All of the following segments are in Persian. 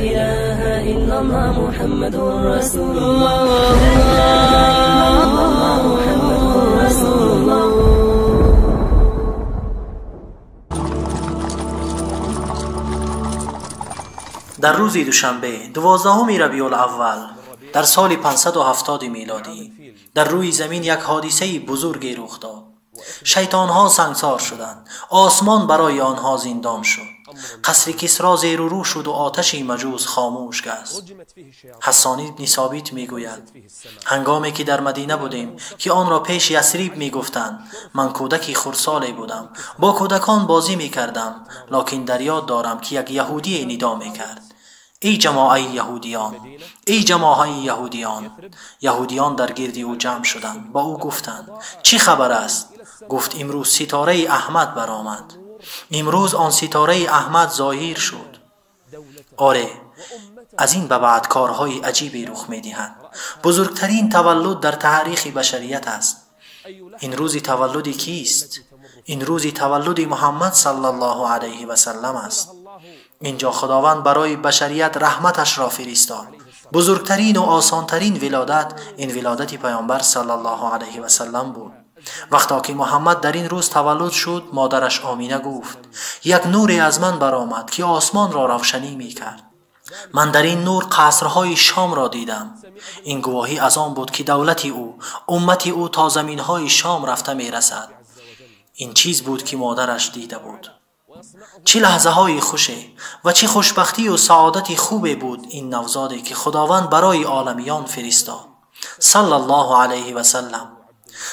إله إلا الله محمد رسول الله لا إله إلا الله محمد رسول الله. در روز دوشنبه 12 ربیع الاول در سال 570 میلادی در روی زمین یک حادثه بزرگی رخ داد. شیطانها سنگسار شدند، آسمان برای آنها زندان شد، قصر کسری زیر و رو شد و آتش مجوس خاموش گشت. حسان بن ثابت میگوید هنگامی که در مدینه بودیم که آن را پیش یثریب میگفتند، من کودکی خردسالی بودم، با کودکان بازی میکردم، لکن در یاد دارم که یک یهودی ندا میکرد ای جماعه یهودیان، ای جماعه یهودیان. یهودیان در گرد او جمع شدند، با او گفتند چی خبر است؟ گفت امروز ستاره احمد برآمد، امروز آن ستاره احمد ظاهر شد. آره، از این به بعد کارهای عجیبی رخ می‌دهند. بزرگترین تولد در تاریخ بشریت است. این روز تولد کیست؟ این روز تولد محمد صلی الله علیه و سلم است. اینجا خداوند برای بشریت رحمتش را فرستاد. بزرگترین و آسانترین ولادت این ولادت پیامبر صلی الله علیه و سلم بود. وقتی که محمد در این روز تولد شد، مادرش آمینه گفت یک نوری از من برآمد که آسمان را روشنی می کرد. من در این نور قصرهای شام را دیدم. این گواهی از آن بود که دولت او، امت او تا زمینهای شام رفته می رسد. این چیز بود که مادرش دیده بود. چه لحظه های خوشی و چه خوشبختی و سعادت خوبی بود این نوزادی که خداوند برای عالمیان فرستاد صلی الله علیه و سلم.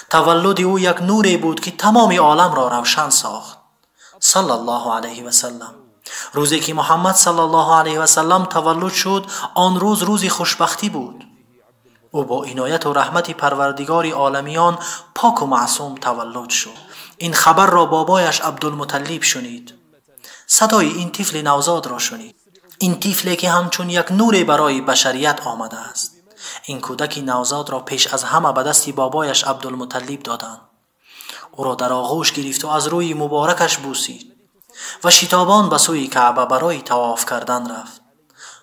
تولد او یک نوری بود که تمام عالم را روشن ساخت صلی الله علیه و سلم. روزی که محمد صلی الله علیه و سلم تولد شد، آن روز روزی خوشبختی بود. او با عنایت و رحمت پروردگار عالمیان پاک و معصوم تولد شد. این خبر را بابایش عبدالمطلب شنید. صدای این طفل نوزاد را شنید. این طفلی که همچون یک نور برای بشریت آمده است. این کودک نوزاد را پیش از همه به دست بابایش عبدالمطلب دادند. او را در آغوش گرفت و از روی مبارکش بوسید و شتابان به سوی کعبه برای طواف کردن رفت.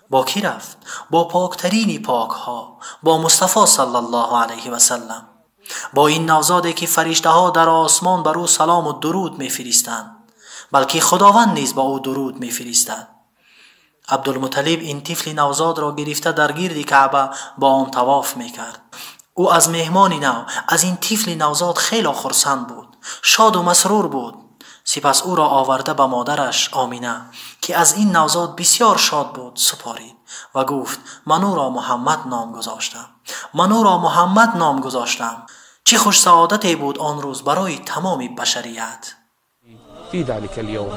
با کی رفت؟ با پاکترین پاک ها، با مصطفی صلی الله علیه و سلم. با این نوزادی که فرشته ها در آسمان بر او سلام و درود می فرستند، بلکه خداوند نیز با او درود می فرستد. عبدالمطلب این طفل نوزاد را گرفته در گرد کعبه با آن طواف می کرد. او از مهمان نو، از این طفل نوزاد خیلی خرسند بود، شاد و مسرور بود. سپس او را آورده به مادرش آمینه که از این نوزاد بسیار شاد بود سپارید و گفت من او را محمد نام گذاشتم، من او را محمد نام گذاشتم. چه خوش سعادتی بود آن روز برای تمام بشریت. فی ذلک اليوم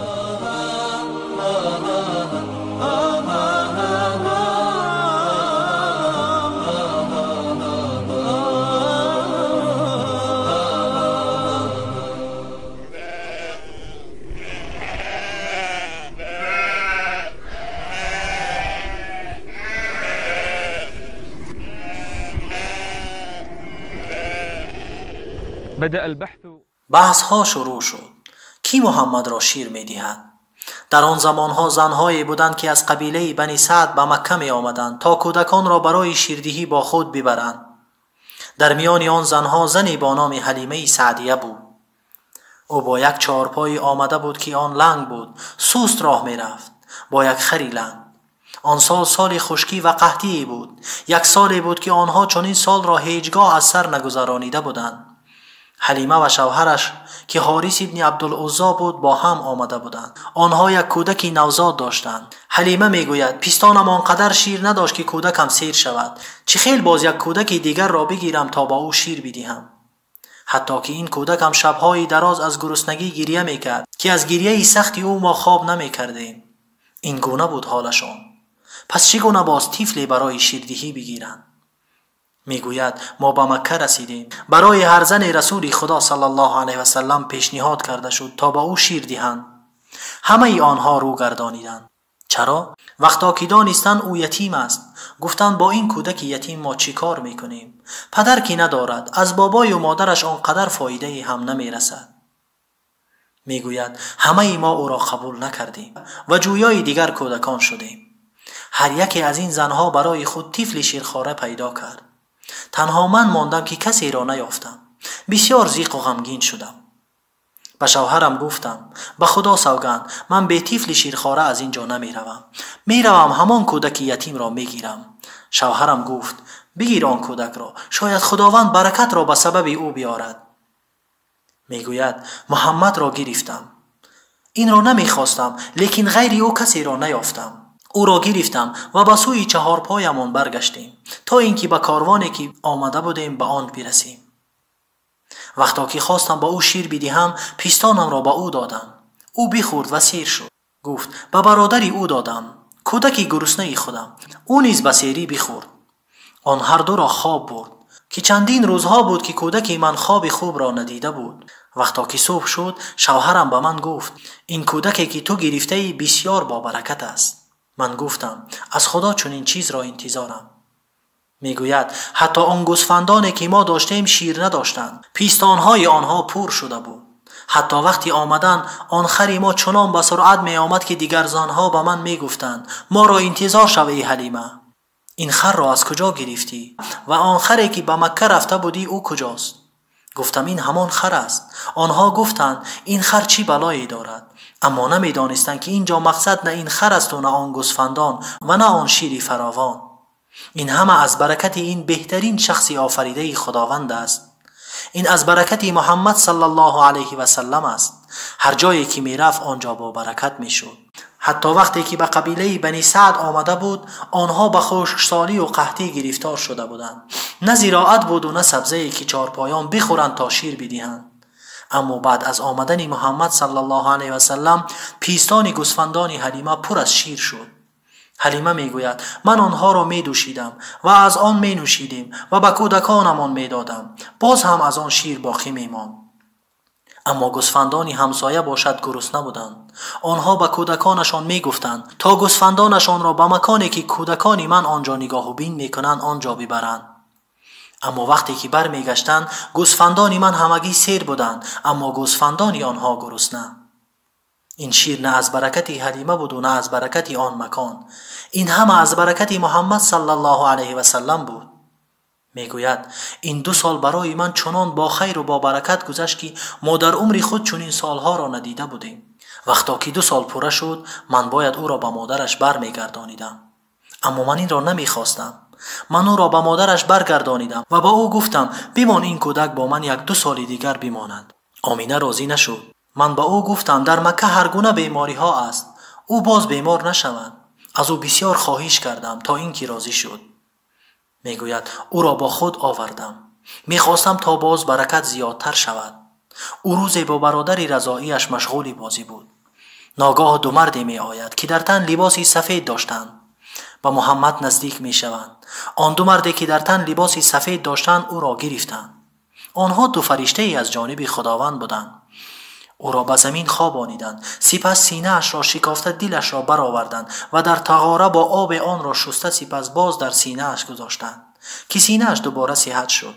بدأ البحث. بحث ها شروع شد. کی محمد را شیر می دهد؟ در آن زمانها زنهایی بودند که از قبیله بنی سعد به مکه می آمدند تا کودکان را برای شیردهی با خود ببرند. در میان آن زنها زنی با نام حلیمه سعدیه بود. او با یک چهارپای آمده بود که آن لنگ بود، سست راه می رفت با یک خری لنگ. آن سال سال خشکی و قحطی بود. یک سالی بود که آنها چنین سال را هیچگاه از سر نگذرانیده بودند. حلیمه و شوهرش که حارث ابن عبدالعزی بود با هم آمده بودند. آنها یک کودکی نوزاد داشتند. حلیمه میگوید پیستانم آنقدر شیر نداشت که کودکم سیر شود. چه خیل باز یک کودک دیگر را بگیرم تا با او شیر بدهم. حتی که این کودکم شبهای دراز از گرسنگی گریه میکرد که از گریه سختی او ما خواب نمیکردیم. این گونه بود حالشان. پس چگونه باز طفلی برای شیردهی بگیرند؟ میگوید ما به مکه رسیدیم. برای هر زن رسول خدا صلی الله علیه و سلم پیشنهاد کرده شد تا با او شیر دهند. همه آنها رو گردانیدند. چرا؟ وقتا که دانستند او یتیم است، گفتند با این کودک یتیم ما چی کار میکنیم؟ پدر که ندارد، از بابای و مادرش آنقدر فایده هم نمیرسد. میگوید همه ما او را قبول نکردیم و جویای دیگر کودکان شدیم. هر یکی از این زنها برای خود طفل شیرخواره پیدا کرد. تنها من ماندم که کسی را نیافتم. بسیار ضیق و غمگین شدم. به شوهرم گفتم به خدا سوگند من به طفل شیرخواره از اینجا نمی روم. می روم همان کودک یتیم را می گیرم. شوهرم گفت بگیر آن کودک را، شاید خداوند برکت را به سبب او بیارد. می گوید محمد را گرفتم. این را نمی خواستم، لیکن غیر او کسی را نیافتم. او را گرفتم و به سوی چهارپایمان برگشتیم تا اینکه به کاروانی که آمده بودیم به آن برسیم. وقتا که خواستم با او شیر بدهم، پیستانم را به او دادم. او بخورد و سیر شد. گفت به برادری او دادم، کودکی گرسنه خودم. او نیز به سیری بخورد. آن هر دو را خواب برد که چندین روزها بود که کودکی من خواب خوب را ندیده بود. وقتا که صبح شد، شوهرم به من گفت این کودکی که تو گرفته بسیار با برکت است. من گفتم از خدا چنین چیز را انتظارم. میگوید حتی آن گوسفندانی که ما داشتیم شیر نداشتند، پیستانهای آنها پر شده بود. حتی وقتی آمدن آن خری ما چنان به سرعت می آمد که دیگر زنها به من می گفتند ما را انتظار شو ای حلیمه، این خر را از کجا گرفتی و آن خری که به مکه رفته بودی او کجاست؟ گفتم این همان خر است. آنها گفتند این خر چی بلایی دارد؟ اما نمی دانستند که اینجا مقصد نه این خر است و نه آن گوسفندان و نه آن شیر فراوان. این همه از برکت این بهترین شخصی آفریده خداوند است. این از برکت محمد صلی الله علیه و سلم است. هر جایی که می رفت آنجا با برکت می شد. حتی وقتی که به قبیله بنی سعد آمده بود، آنها به خشکسالی و قحطی گرفتار شده بودند. نه زراعت بود و نه سبزه‌ای که چارپایان بخورند تا شیر بدهند. اما بعد از آمدن محمد صلی الله علیه و سلم، پیستان گوسفندان حلیمه پر از شیر شد. حلیمه میگوید من آنها را می دوشیدم و از آن می نوشیدیم و به کودکانمان می دادم. باز هم از آن شیر باقی می ماند. اما گوسفندانی همسایه باشد گرسنه بودند. آنها به کودکانشان می گفتند تا گوسفندانشان را به مکانی که کودکانی من آنجا نگاه و بین می کنند آنجا ببرند. اما وقتی که بر می گشتند گوسفندانی من همگی سیر بودند، اما گوسفندانی آنها گرسنه. این شیر نه از برکت حلیمه بود و نه از برکت آن مکان. این همه از برکت محمد صلی الله علیه و سلم بود. میگوید این 2 سال برای من چنان با خیر و با برکت گذشت که ما در عمر خود چنین سالها را ندیده بودیم. وقتا که 2 سال پوره شد، من باید او را به مادرش برمیگردانیدم. اما من این را نمیخواستم. من او را به مادرش برگردانیدم و با او گفتم بمان این کودک با من 1-2 سال دیگر بماند. آمینه راضی نشد. من با او گفتم در مکه هر گونه بیماری ها است، او باز بیمار نشود. از او بسیار خواهش کردم تا اینکه راضی شد. میگوید او را با خود آوردم. میخواستم تا باز برکت زیادتر شود. او روزی با برادری رضاییش مشغولی بازی بود. ناگاه 2 مردی می آید که در تن لباسی سفید داشتند. با محمد نزدیک می شوند. آن 2 مردی که در تن لباسی سفید داشتند او را گرفتند. آنها 2 فرشته ای از جانب خداوند بودند. او را به زمین خوابانیدند، سپس سینه اش را شکافته دلش را برآوردند و در تغاره با آب آن را شسته، سپس باز در سینه اش گذاشتند که سینه اش دوباره صحت شد.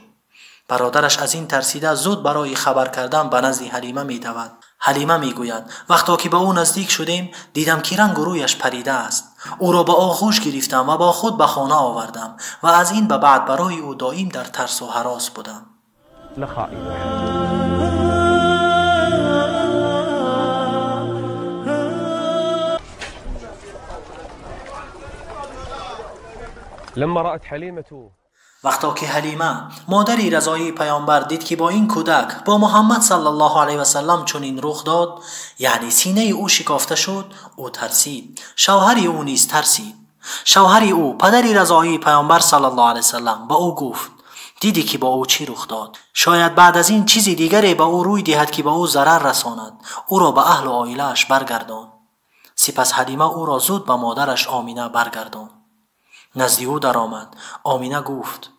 برادرش از این ترسیده زود برای خبر کردن به نزد حلیمه می دود. حلیمه می گوید وقتا که به او نزدیک شدیم دیدم که رنگ و رویش پریده است. او را به آغوش گرفتم و با خود به خانه آوردم و از این به بعد برای او دائم در ترس و هراس بودم. لما رأت حليمة وقتا که حلیمه مادری رضایی پیامبر دید که با این کودک با محمد صلی الله علیه و سلم چنین رخ داد، یعنی سینه او شکافته شد، او ترسید. شوهری او نیز ترسید. شوهری او پدری رضایی پیامبر صلی الله علیه و سلم با او گفت دیدی که با او چی رخ داد؟ شاید بعد از این چیزی دیگری با او روی دهد که با او ضرر رساند. او را به اهل و عائله‌اش برگردان. سپس حلیمه او را زود به مادرش آمینه برگردان. نزد او در آمد. آمینه گفت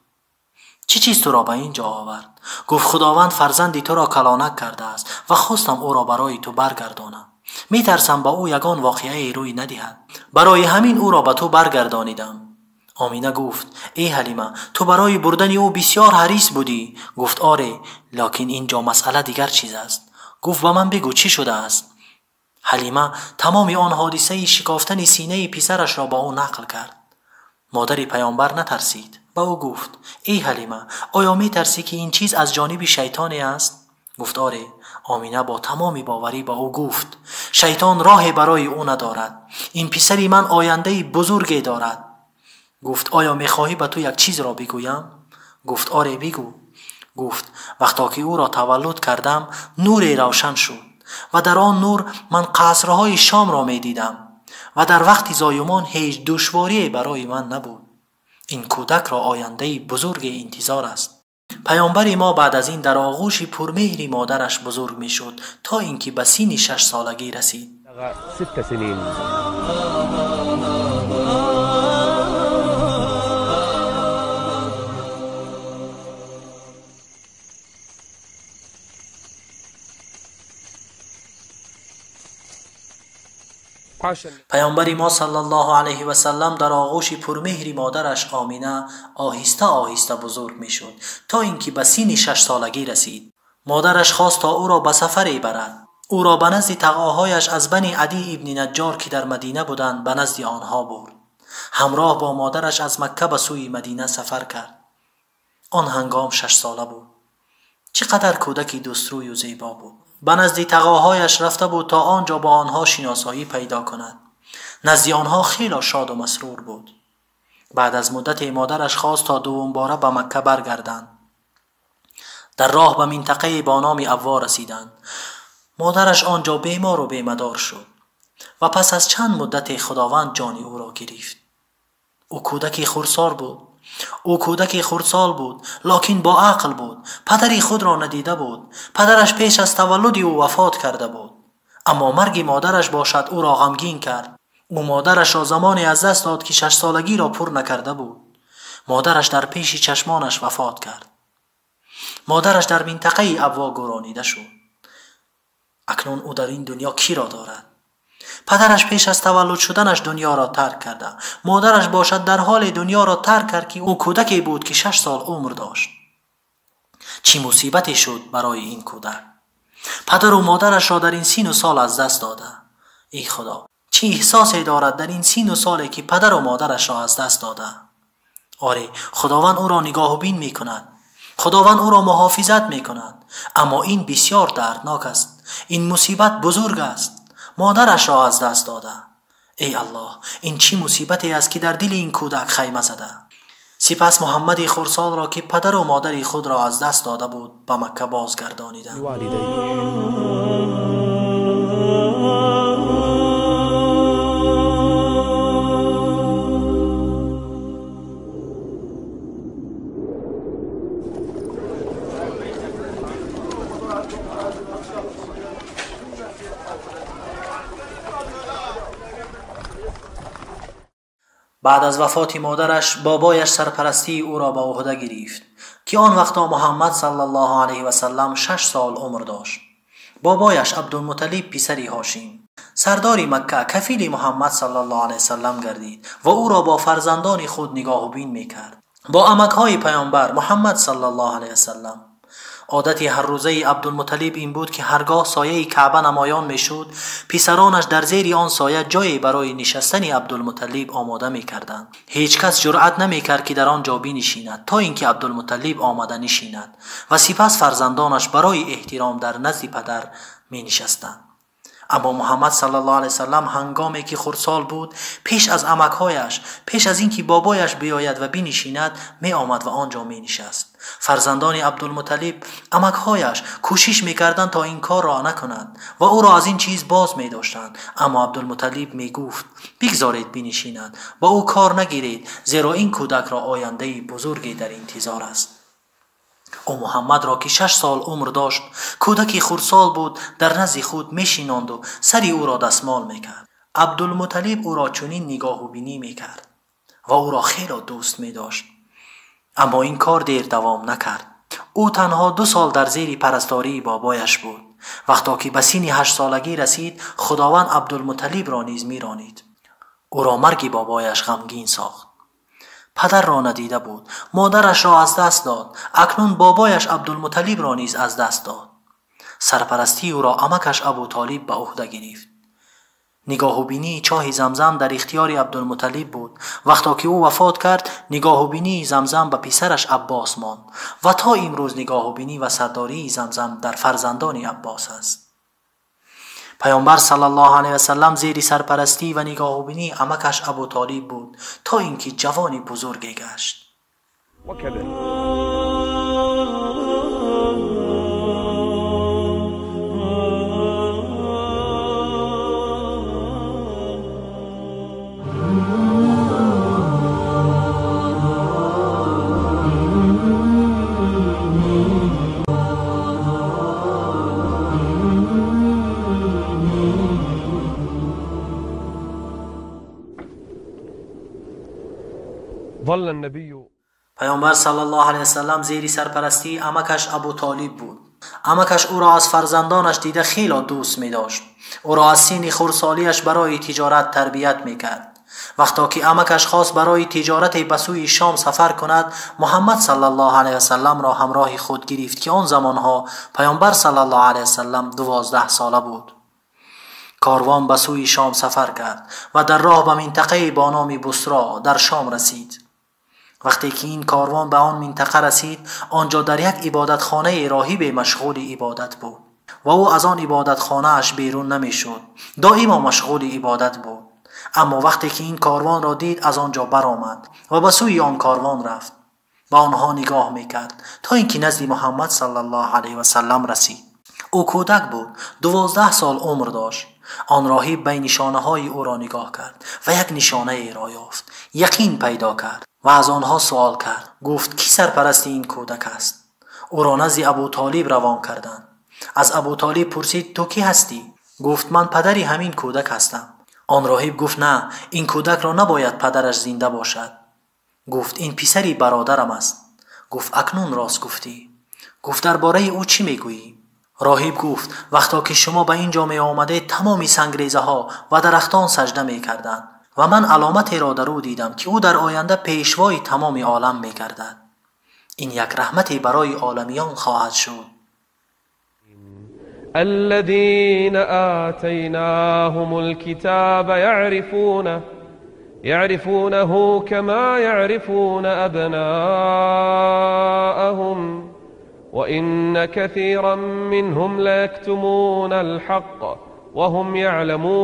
چه چیز تو را به اینجا آورد؟ گفت خداوند فرزندی تو را کلانک کرده است و خواستم او را برای تو برگردانم. می ترسم با او یگان واقعه روی ندهد. برای همین او را به تو برگردانیدم. آمینه گفت ای حلیمه تو برای بردن او بسیار حریص بودی. گفت آره، لکن اینجا مسئله دیگر چیز است. گفت با من بگو چی شده است؟ حلیمه تمام آن حادثه شکافتن سینه پسرش را با او نقل کرد. مادر پیامبر نترسید. با او گفت: ای حلیمه، آیا می ترسی که این چیز از جانب شیطانی است؟ گفت: آره. آمینه با تمام باوری با او گفت: شیطان راه برای او ندارد. این پسری من آینده بزرگی دارد. گفت: آیا می خواهی به تو یک چیز را بگویم؟ گفت: آره بگو. گفت: وقتا که او را تولد کردم نوری روشن شد و در آن نور من قصرهای شام را می دیدم و در وقت زایمان هیچ دشواری برای من نبود. این کودک را آینده بزرگ انتظار است. پیامبر ما بعد از این در آغوش پرمهری مادرش بزرگ می شد تا اینکه به سن 6 سالگی رسید. 6 سنين. پیامبر ما صلی الله علیه و سلم در آغوش پرمهری مادرش آمینه آهسته آهسته بزرگ می شد تا اینکه به سن 6 سالگی رسید. مادرش خواست تا او را به سفری برد. او را به نزد تقاهایش از بنی عدی ابن نجار که در مدینه بودند به نزد آنها برد. همراه با مادرش از مکه به سوی مدینه سفر کرد. آن هنگام 6 ساله بود. چقدر کودکی دوستروی و زیبا بود. به نزد تقاهایش رفته بود تا آنجا با آنها شناسایی پیدا کند. نزد آنها خیلی شاد و مسرور بود. بعد از مدت مادرش خواست تا دوم باره به مکه برگردند. در راه به منطقه با نام ابوا رسیدند. مادرش آنجا بیمار و بیمدار شد و پس از چند مدت خداوند جان او را گرفت. او کودکی خردسال بود لکن با عقل بود. پدری خود را ندیده بود. پدرش پیش از تولد او وفات کرده بود. اما مرگ مادرش باشد او را غمگین کرد. او مادرش را زمانی از دست داد که 6 سالگی را پر نکرده بود. مادرش در پیش چشمانش وفات کرد. مادرش در منطقه ابوا گرانیده شد. اکنون او در این دنیا کی را دارد؟ پدرش پیش از تولد شدنش دنیا را ترک کرده. مادرش باشد در حال دنیا را ترک کرد که او کودکی بود که 6 سال عمر داشت. چی مصیبتی شد برای این کودک؟ پدر و مادرش را در این سن و سال از دست داده. ای خدا، چی احساسی دارد در این سن و سالی که پدر و مادرش را از دست داده؟ آره، خداوند او را نگاه و بین می کند. خداوند او را محافظت می کند. اما این بسیار دردناک است. این مصیبت بزرگ است. مادرش را از دست داده. ای الله، این چی مصیبتی است که در دل این کودک خیمه زده؟ سپس محمد خردسال را که پدر و مادر خود را از دست داده بود به مکه بازگردانیدند. بعد از وفات مادرش بابایش سرپرستی او را به عهده گرفت که آن وقتا محمد صلی الله علیه و سلم 6 سال عمر داشت. بابایش عبدالمطلب پسری هاشیم سردار مکه کفیل محمد صلی الله علیه و سلم گردید و او را با فرزندان خود نگاه و بین میکرد. با عمکهای پیامبر محمد صلی الله علیه و سلم عادت هر روزه عبدالمطلب این بود که هرگاه سایه کعبه نمایان میشد پسرانش در زیر آن سایه جایی برای نشستن عبدالمطلب آماده میکردند. هیچ کس جرأت نمیکرد که در آن جا بنشیند تا اینکه عبدالمطلب آمده نشیند و سپس فرزندانش برای احترام در نزد پدر می نشستند. اما محمد صلی الله علیه وسلم هنگامی که خردسال بود پیش از عمکهایش، پیش از اینکه بابایش بیاید و بنشیند می آمد و آنجا می نشست. فرزندان عبدالمطلب عمکهایش کوشش می کردند تا این کار را نکنند و او را از این چیز باز می داشتند، اما عبدالمطلب می گفت بگذارید بنشیند و او کار نگیرید، زیرا این کودک را آینده بزرگی در انتظار است. او محمد را که 6 سال عمر داشت، کودکی خردسال بود، در نزد خود میشیناند و سری او را دستمال میکرد. عبدالمطلب او را چنین نگاه و بینی میکرد و او را خیلی دوست میداشت. اما این کار دیر دوام نکرد. او تنها 2 سال در زیر پرستاری بابایش بود. وقتا که به سن 8 سالگی رسید، خداوند عبدالمطلب را نیز میرانید. او را مرگ بابایش غمگین ساخت. پدر را ندیده بود، مادرش را از دست داد، اکنون بابایش عبدالمطلب را نیز از دست داد. سرپرستی او را عمکش ابوطالب به عهده گرفت. نگاه و بینی چاه زمزم در اختیار عبدالمطلب بود. وقتا که او وفات کرد، نگاه و بینی زمزم به پسرش عباس ماند و تا امروز نگاه و بینی و سرداری زمزم در فرزندان عباس است. پیامبر صلی الله علیه و سلم زیر سرپرستی و نگاه و بینی عمکش ابو طالب بود تا اینکه جوانی بزرگی گشت. ظل النبي پیامبر صلی الله علیه وسلم زیر سرپرستی عمکش ابو طالب بود. عمکش او را از فرزندانش دیده خیلی دوست می داشت. او را از سن خردسالیش برای تجارت تربیت می کرد. وقتا که عمکش خواست برای تجارت به سوی شام سفر کند، محمد صلی الله علیه وسلم را همراه خود گرفت که آن زمانها پیامبر صلی الله علیه وسلم 12 ساله بود. کاروان به سوی شام سفر کرد و در راه به منطقه با نام بصرا در شام رسید. وقتی که این کاروان به آن منطقه رسید، آنجا در یک عبادتخانه راهب مشغول عبادت بود و او از آن عبادتخانه اش بیرون نمی شد. دائما مشغول عبادت بود. اما وقتی که این کاروان را دید، از آنجا برآمد و به سوی آن کاروان رفت. به آنها نگاه میکرد تا اینکه نزد محمد صلی الله علیه و سلم رسید. او کودک بود، 12 سال عمر داشت. آن راهب به نشانه های او را نگاه کرد و یک نشانه ای را یافت. یقین پیدا کرد و از آنها سوال کرد. گفت کی سرپرست این کودک است؟ او را نزد ابو طالب روان کردند. از ابو طالب پرسید تو کی هستی؟ گفت من پدری همین کودک هستم. آن راهب گفت نه، این کودک را نباید پدرش زنده باشد. گفت این پسری برادرم است. گفت اکنون راست گفتی. گفت درباره او چی میگویی؟ راهب گفت وقتا که شما به اینجا می آمده، تمامی سنگریزه ها و درختان سجده می کردند و من علامتی را در او دیدم که او در آینده پیشوای تمام عالم می گردد. این یک رحمتی برای عالمیان خواهد شد. الذين آتيناهم الكتاب يعرفونه كما يعرفون أبناءهم وإن كثيرا منهم ليكتمون الحق وهم يعلمون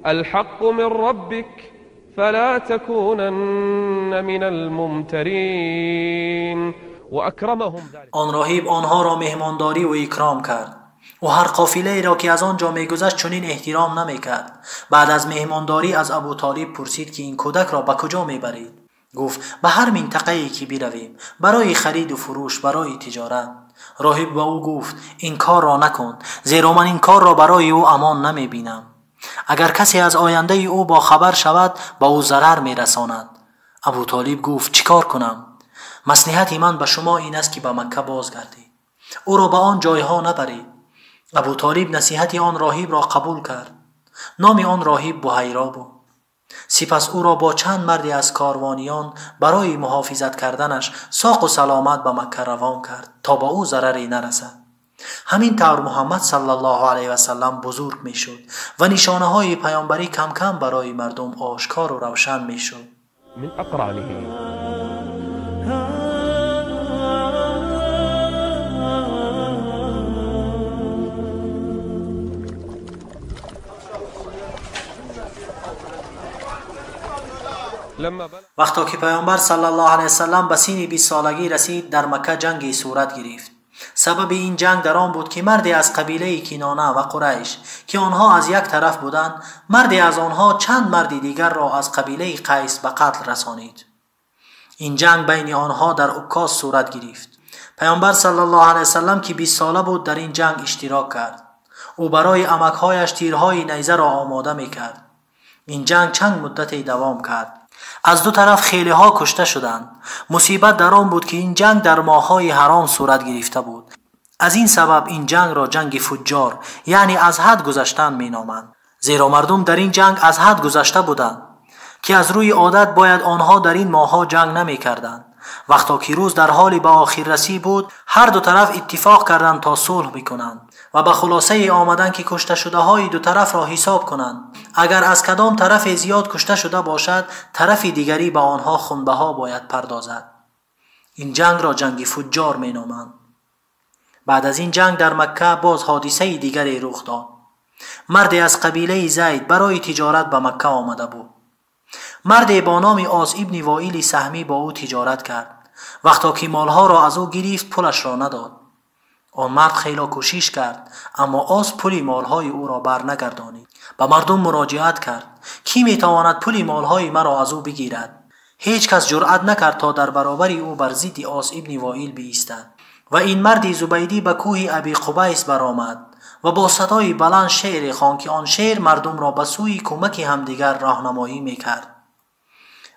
الحق من ربك فلا تكونن من الممترين وأكرمهم. آن راهب آنها را مهمانداری و اکرام کرد. و هر قافله را که از آنجا میگذشت چنین احترام نمیکرد. بعد از مهمانداری از ابو طالب پرسید که این کودک را به کجا میبرید؟ گفت به هر منطقه ای که برویم، برای خرید و فروش، برای تجارت. راهب با او گفت این کار را نکن، زیرا من این کار را برای او امان نمی بینم. اگر کسی از آینده او با خبر شود، با او ضرر می رساند. ابو طالب گفت چیکار کنم؟ مصلحت من به شما این است که به مکه بازگردید، او را به آن جایها نبرید. ابو طالب نصیحت آن راهب را قبول کرد. نام آن راهب بحیرا بود. سپس او را با چند مردی از کاروانیان برای محافظت کردنش ساق و سلامت به مکه روان کرد تا با او ضرری نرسد. همین طور محمد صلی الله علیه و سلم بزرگ می شد و نشانه های پیامبری کم کم برای مردم آشکار و روشن می شد. من اقرانه. وقتا که پیامبر صلی الله علیه وسلم به سن 20 سالگی رسید، در مکه جنگی صورت گرفت. سبب این جنگ در آن بود که مردی از قبیله کنانه و قریش که آنها از یک طرف بودند، مردی از آنها چند مرد دیگر را از قبیله قیس به قتل رسانید. این جنگ بین آنها در عکاظ صورت گرفت. پیامبر صلی الله علیه وسلم که 20 ساله بود در این جنگ اشتراک کرد. او برای عمک‌هایش تیرهای نیزه را آماده می‌کرد. این جنگ چند مدتی دوام کرد. از دو طرف خیلی ها کشته شدند. مصیبت در آن بود که این جنگ در ماه‌های حرام صورت گرفته بود. از این سبب این جنگ را جنگ فجار، یعنی از حد گذشتن می نامند. زیرا مردم در این جنگ از حد گذشته بودند که از روی عادت باید آنها در این ماه‌ها جنگ نمی کردند. وقتا که روز در حال به آخر رسی بود، هر دو طرف اتفاق کردند تا صلح بکنند. و به خلاصه آمدن که کشته شده های دو طرف را حساب کنند. اگر از کدام طرف زیاد کشته شده باشد، طرف دیگری به آنها خونبها باید پردازد. این جنگ را جنگ فجار می نامند. بعد از این جنگ در مکه باز حادثه دیگری رخ داد. مردی از قبیله زید برای تجارت به مکه آمده بود. مردی با نام عاص ابن وائل سهمی با او تجارت کرد. وقتا که مالها را از او گرفت، پولش را نداد. آن مرد خیلی کوشش کرد، اما عاص پول مالهای او را بر نگردانید. به مردم مراجعت کرد: کی میتواند پول مالهای مرا از او بگیرد؟ هیچ کس جرأت نکرد تا در برابر او بر ضد عاص ابن وائل بایستد. و این مرد زبیدی به کوه ابی قبیس برآمد و با صدای بلند شعر خواند که آن شعر مردم را به سوی کمک همدیگر راهنمایی میکرد.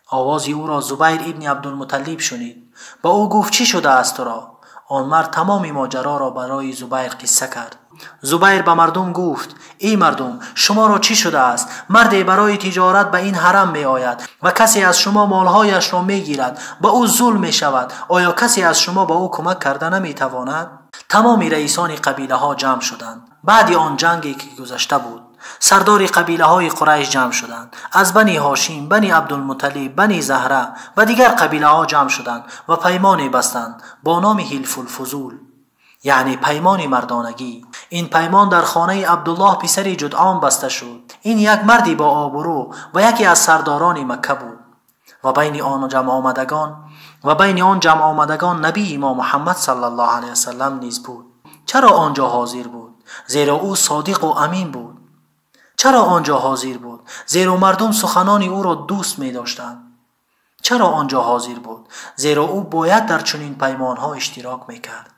آواز او را زبیر ابن عبدالمطلب شنید. با او گفت: چی شده است تو را؟ آن مرد تمام ماجرا را برای زبیر قصه کرد. زبیر به مردم گفت: ای مردم، شما را چی شده است؟ مردی برای تجارت به این حرم می آید و کسی از شما مالهایش را می گیرد، به او ظلم می شود. آیا کسی از شما به او کمک کرده نمی تواند؟ تمام رئیسان قبیله ها جمع شدند. بعد آن جنگی که گذشته بود، سردار قبیله های قریش جمع شدند. از بنی هاشم، بنی عبدالمطلب، بنی زهره و دیگر قبیله ها جمع شدند و پیمانی بستند با نام حلف الفضول، یعنی پیمان مردانگی. این پیمان در خانه عبدالله پسر جدعان بسته شد. این یک مردی با آبرو و یکی از سرداران مکه بود. و بین آن جمع آمدگان نبی امام محمد صلی الله علیه وسلم نیز بود. چرا آنجا حاضر بود؟ زیرا او صادق و امین بود. چرا آنجا حاضر بود؟ زیرا مردم سخنان او را دوست می داشتند. چرا آنجا حاضر بود؟ زیرا او باید در چنین پیمان ها اشتراک می کرد.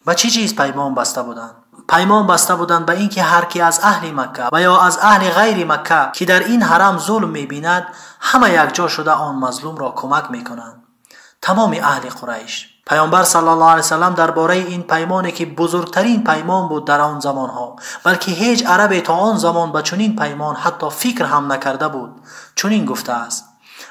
و چی چیز پیمان بسته بودند؟ پیمان بسته بودند به اینکه هر کی از اهل مکه و یا از اهل غیر مکه که در این حرم ظلم می بیند، همه یک جا شده آن مظلوم را کمک می کنند. تمام اهل قریش. پیامبر صلی الله علیه وسلم درباره این پیمانی که بزرگترین پیمان بود در آن زمانها، بلکه هیچ عربی تا آن زمان به چنین پیمان حتی فکر هم نکرده بود، چنین گفته است: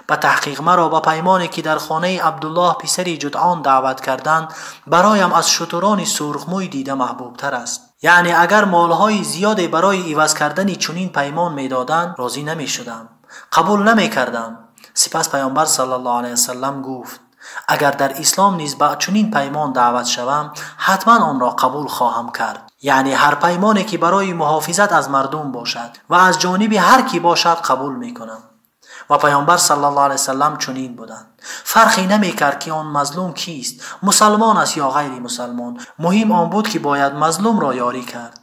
به تحقیق مرا به پیمانی که در خانه عبدالله پسر جدعان دعوت کردند، برایم از شتران سرخموی دیده محبوب تر است. یعنی اگر مالهای زیادی برای عوض کردن چنین پیمان میدادند، راضی نمی شدم، قبول نمی کردم. سپس پیامبر صلی الله علیه وسلم گفت: اگر در اسلام نیز به چنین پیمان دعوت شوم، حتما آن را قبول خواهم کرد. یعنی هر پیمانی که برای محافظت از مردم باشد و از جانب هر کی باشد قبول می کنم. و پیامبر صلی الله علیه وسلم چنین بودند. فرقی نمی کرد که آن مظلوم کیست، مسلمان است یا غیر مسلمان. مهم آن بود که باید مظلوم را یاری کرد.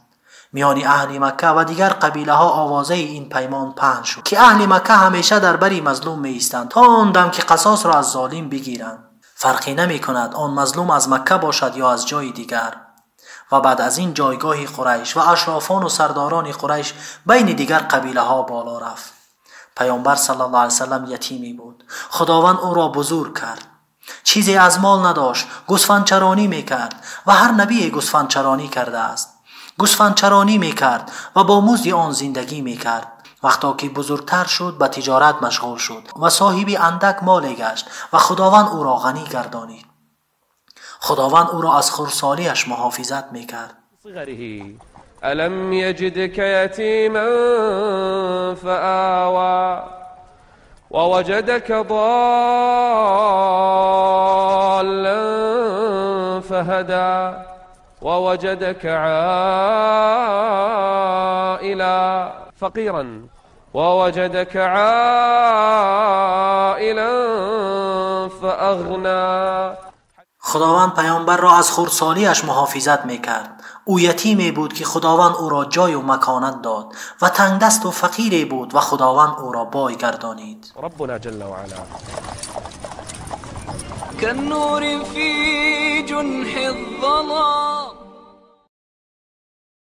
میان اهل مکه و دیگر قبیله ها آوازه این پیمان پهن شد که اهل مکه همیشه در بری مظلوم می ایستند تا آن دم که قصاص را از ظالم بگیرند. فرقی نمی کند آن مظلوم از مکه باشد یا از جای دیگر. و بعد از این جایگاه قریش و اشرافان و سرداران قریش بین دیگر قبیله ها بالا رفت. پیامبر صلی الله علیه وسلم یتیمی بود. خداوند او را بزرگ کرد. چیزی از مال نداشت. گوسفند چرانی می کرد و هر نبی گوسفند چرانی کرده است. گوسفند چرانی می کرد و با مزد آن زندگی می کرد. وقتا که بزرگتر شد به تجارت مشغول شد و صاحب اندک مال گشت و خداوند او را غنی گردانید. خداوند او را از خردسالیش محافظت می کرد. ألم يجدك يتيما فآوى ووجدك ضالا فهدى ووجدك عائلا فقيرا ووجدك عائلا فأغنى. خداوند پیامبر را از خردسالیش محافظت میکرد. او یتیمی بود که خداوند او را جای و مکانت داد و تنگ دست و فقیری بود و خداوند او را بای گردانید. ربنا جل وعلا كالنور في جنح الظلام.